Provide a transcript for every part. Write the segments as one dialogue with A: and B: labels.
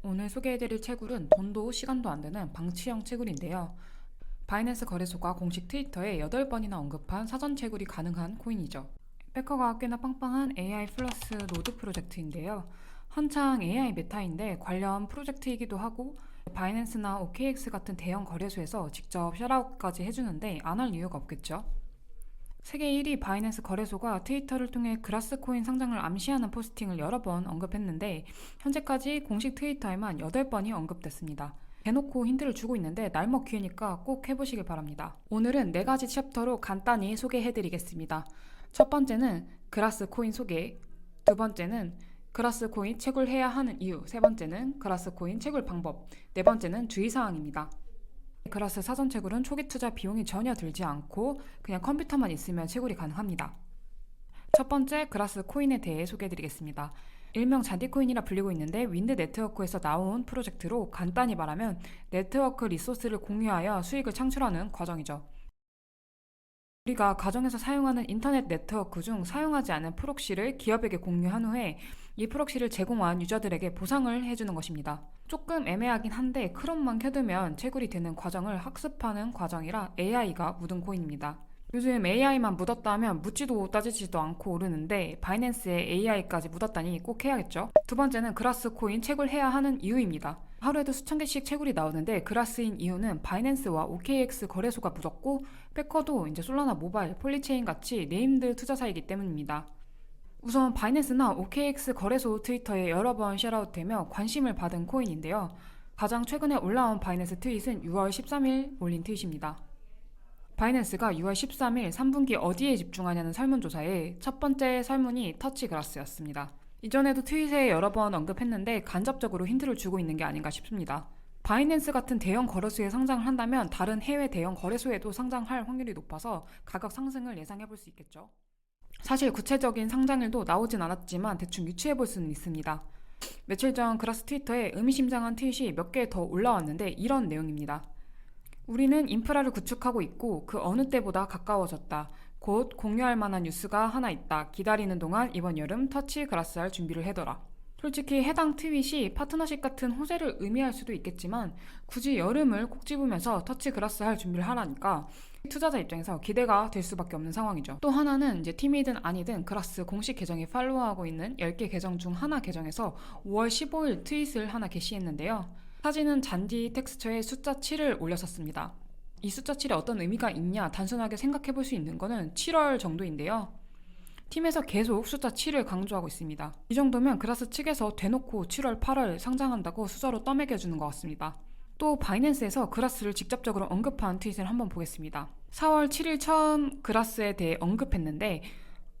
A: 오늘 소개해드릴 채굴은 돈도 시간도 안 되는 방치형 채굴인데요. 바이낸스 거래소가 공식 트위터에 8번이나 언급한 사전 채굴이 가능한 코인이죠. 백커가 꽤나 빵빵한 AI 플러스 노드 프로젝트인데요. 한창 AI 메타인데 관련 프로젝트이기도 하고 바이낸스나 OKX 같은 대형 거래소에서 직접 셧아웃까지 해주는데 안 할 이유가 없겠죠. 세계 1위 바이낸스 거래소가 트위터를 통해 그라스 코인 상장을 암시하는 포스팅을 여러 번 언급했는데 현재까지 공식 트위터에만 8번이 언급됐습니다. 대놓고 힌트를 주고 있는데 날먹 기회니까 꼭 해보시길 바랍니다. 오늘은 4가지 챕터로 간단히 소개해드리겠습니다. 첫 번째는 그라스 코인 소개, 두 번째는 그라스 코인 채굴해야 하는 이유, 세 번째는 그라스 코인 채굴 방법, 네 번째는 주의사항입니다. 그라스 사전 채굴은 초기 투자 비용이 전혀 들지 않고 그냥 컴퓨터만 있으면 채굴이 가능합니다. 첫 번째 그라스 코인에 대해 소개해드리겠습니다. 일명 잔디코인이라 불리고 있는데 윈드 네트워크에서 나온 프로젝트로 간단히 말하면 네트워크 리소스를 공유하여 수익을 창출하는 과정이죠. 우리가 가정에서 사용하는 인터넷 네트워크 중 사용하지 않은 프록시를 기업에게 공유한 후에 이 프록시를 제공한 유저들에게 보상을 해주는 것입니다. 조금 애매하긴 한데 크롬만 켜두면 채굴이 되는 과정을 학습하는 과정이라 AI가 묻은 코인입니다. 요즘 AI만 묻었다 하면 묻지도 따지지도 않고 오르는데 바이낸스에 AI까지 묻었다니 꼭 해야겠죠. 두 번째는 그라스 코인 채굴해야 하는 이유입니다. 하루에도 수천 개씩 채굴이 나오는데 그라스인 이유는 바이낸스와 OKX 거래소가 묻었고 백커도 이제 솔라나 모바일, 폴리체인 같이 네임드 투자사이기 때문입니다. 우선 바이낸스나 OKX 거래소 트위터에 여러 번 쉐어아웃되며 관심을 받은 코인인데요. 가장 최근에 올라온 바이낸스 트윗은 6월 13일 올린 트윗입니다. 바이낸스가 6월 13일 3분기 어디에 집중하냐는 설문조사에 첫 번째 설문이 터치그라스였습니다. 이전에도 트윗에 여러 번 언급했는데 간접적으로 힌트를 주고 있는 게 아닌가 싶습니다. 바이낸스 같은 대형 거래소에 상장을 한다면 다른 해외 대형 거래소에도 상장할 확률이 높아서 가격 상승을 예상해 볼 수 있겠죠. 사실 구체적인 상장일도 나오진 않았지만 대충 유추해 볼 수는 있습니다. 며칠 전 그라스 트위터에 의미심장한 트윗이 몇 개 더 올라왔는데 이런 내용입니다. 우리는 인프라를 구축하고 있고 그 어느 때보다 가까워졌다. 곧 공유할 만한 뉴스가 하나 있다. 기다리는 동안 이번 여름 터치 그라스 할 준비를 해둬라. 솔직히 해당 트윗이 파트너십 같은 호재를 의미할 수도 있겠지만 굳이 여름을 꼭 집으면서 터치 그라스 할 준비를 하라니까 투자자 입장에서 기대가 될 수밖에 없는 상황이죠. 또 하나는 이제 팀이든 아니든 그라스 공식 계정에 팔로우하고 있는 10개 계정 중 하나 계정에서 5월 15일 트윗을 하나 게시했는데요. 사진은 잔디 텍스처에 숫자 7을 올렸었습니다. 이 숫자 7에 어떤 의미가 있냐 단순하게 생각해 볼 수 있는 거는 7월 정도인데요. 팀에서 계속 숫자 7을 강조하고 있습니다. 이 정도면 그라스 측에서 대놓고 7월 8월 상장한다고 수저로 떠먹여주는 것 같습니다. 또 바이낸스에서 그라스를 직접적으로 언급한 트윗을 한번 보겠습니다. 4월 7일 처음 그라스에 대해 언급했는데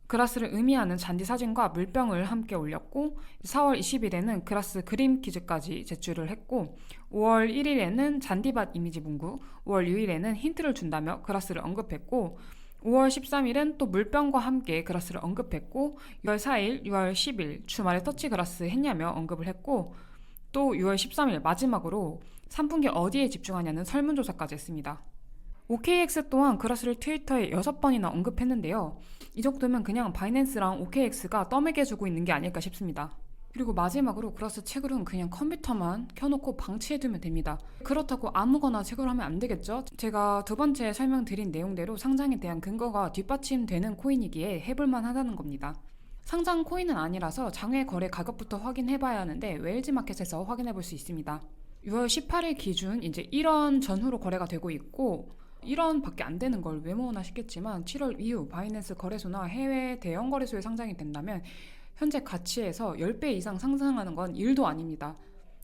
A: 그라스를 의미하는 잔디 사진과 물병을 함께 올렸고 4월 20일에는 그라스 그림 퀴즈까지 제출을 했고 5월 1일에는 잔디밭 이미지 문구, 5월 6일에는 힌트를 준다며 그라스를 언급했고 5월 13일은 또 물병과 함께 그라스를 언급했고 6월 4일, 6월 10일 주말에 터치 그라스 했냐며 언급을 했고 또 6월 13일 마지막으로 3분기 어디에 집중하냐는 설문조사까지 했습니다. OKX 또한 그라스를 트위터에 6번이나 언급했는데요. 이 정도면 그냥 바이낸스랑 OKX가 떠먹여주고 있는 게 아닐까 싶습니다. 그리고 마지막으로 그라스 채굴은 그냥 컴퓨터만 켜놓고 방치해두면 됩니다. 그렇다고 아무거나 채굴하면 안 되겠죠? 제가 두 번째 설명드린 내용대로 상장에 대한 근거가 뒷받침되는 코인이기에 해볼만 하다는 겁니다. 상장 코인은 아니라서 장외 거래 가격부터 확인해봐야 하는데 웨일즈마켓에서 확인해볼 수 있습니다. 6월 18일 기준 이제 1원 전후로 거래가 되고 있고 1원밖에 안 되는 걸 왜 모으나 싶겠지만 7월 이후 바이낸스 거래소나 해외 대형 거래소에 상장이 된다면 현재 가치에서 10배 이상 상승하는 건 일도 아닙니다.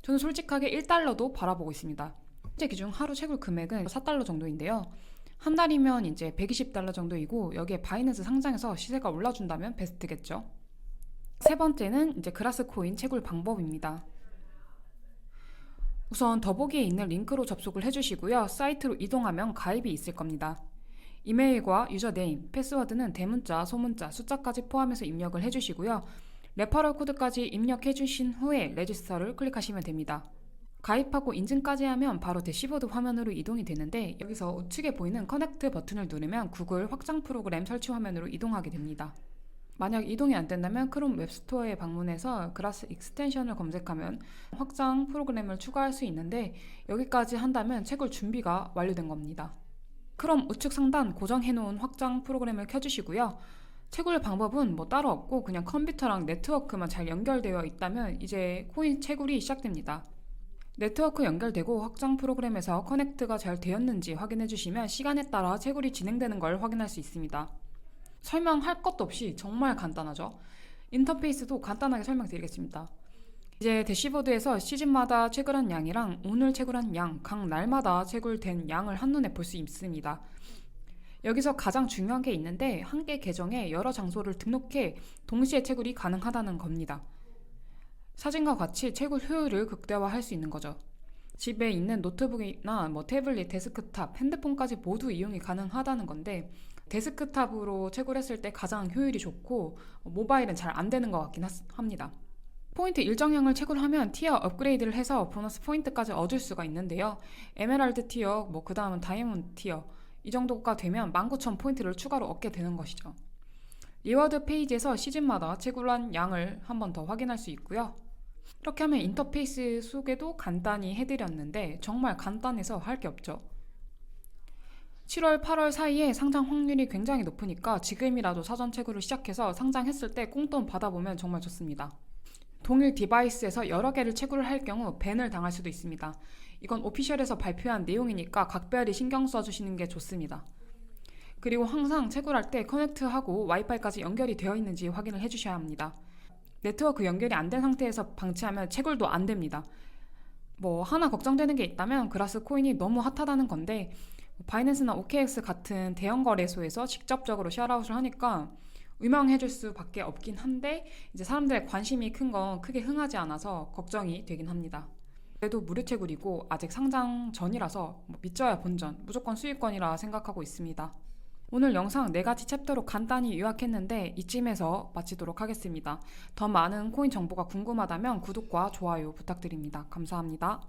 A: 저는 솔직하게 1달러도 바라보고 있습니다. 현재 기준 하루 채굴 금액은 4달러 정도인데요. 한 달이면 이제 120달러 정도이고 여기에 바이낸스 상장해서 시세가 올라준다면 베스트겠죠. 세 번째는 이제 그라스 코인 채굴 방법입니다. 우선 더보기에 있는 링크로 접속을 해주시고요. 사이트로 이동하면 가입이 있을 겁니다. 이메일과 유저네임, 패스워드는 대문자, 소문자, 숫자까지 포함해서 입력을 해주시고요. 레퍼럴 코드까지 입력해주신 후에 레지스터를 클릭하시면 됩니다. 가입하고 인증까지 하면 바로 대시보드 화면으로 이동이 되는데 여기서 우측에 보이는 커넥트 버튼을 누르면 구글 확장 프로그램 설치 화면으로 이동하게 됩니다. 만약 이동이 안 된다면 크롬 웹스토어에 방문해서 그라스 익스텐션을 검색하면 확장 프로그램을 추가할 수 있는데 여기까지 한다면 채굴 준비가 완료된 겁니다. 크롬 우측 상단 고정해놓은 확장 프로그램을 켜주시고요. 채굴 방법은 따로 없고 그냥 컴퓨터랑 네트워크만 잘 연결되어 있다면 이제 코인 채굴이 시작됩니다. 네트워크 연결되고 확장 프로그램에서 커넥트가 잘 되었는지 확인해 주시면 시간에 따라 채굴이 진행되는 걸 확인할 수 있습니다. 설명할 것도 없이 정말 간단하죠. 인터페이스도 간단하게 설명드리겠습니다. 이제 대시보드에서 시즌마다 채굴한 양이랑 오늘 채굴한 양, 각 날마다 채굴된 양을 한눈에 볼 수 있습니다. 여기서 가장 중요한 게 있는데 한 개 계정에 여러 장소를 등록해 동시에 채굴이 가능하다는 겁니다. 사진과 같이 채굴 효율을 극대화할 수 있는 거죠. 집에 있는 노트북이나 태블릿, 데스크탑, 핸드폰까지 모두 이용이 가능하다는 건데 데스크탑으로 채굴했을 때 가장 효율이 좋고 모바일은 잘 안 되는 것 같긴 합니다. 포인트 일정량을 채굴하면 티어 업그레이드를 해서 보너스 포인트까지 얻을 수가 있는데요. 에메랄드 티어, 그 다음은 다이아몬드 티어 이 정도가 되면 19,000포인트를 추가로 얻게 되는 것이죠. 리워드 페이지에서 시즌마다 채굴한 양을 한 번 더 확인할 수 있고요. 이렇게 하면 인터페이스 소개도 간단히 해드렸는데 정말 간단해서 할 게 없죠. 7월, 8월 사이에 상장 확률이 굉장히 높으니까 지금이라도 사전 채굴을 시작해서 상장했을 때 꽁돈 받아보면 정말 좋습니다. 동일 디바이스에서 여러 개를 채굴을 할 경우 밴을 당할 수도 있습니다. 이건 오피셜에서 발표한 내용이니까 각별히 신경 써주시는 게 좋습니다. 그리고 항상 채굴할 때 커넥트하고 와이파이까지 연결이 되어 있는지 확인을 해주셔야 합니다. 네트워크 연결이 안 된 상태에서 방치하면 채굴도 안 됩니다. 하나 걱정되는 게 있다면 그라스 코인이 너무 핫하다는 건데 바이낸스나 OKX 같은 대형 거래소에서 직접적으로 샤트아웃을 하니까 유명해질 수밖에 없긴 한데 이제 사람들의 관심이 큰 건 크게 흥하지 않아서 걱정이 되긴 합니다. 그래도 무료 채굴이고 아직 상장 전이라서 믿져야 본전, 무조건 수익권이라 생각하고 있습니다. 오늘 영상 4가지 챕터로 간단히 요약했는데 이쯤에서 마치도록 하겠습니다. 더 많은 코인 정보가 궁금하다면 구독과 좋아요 부탁드립니다. 감사합니다.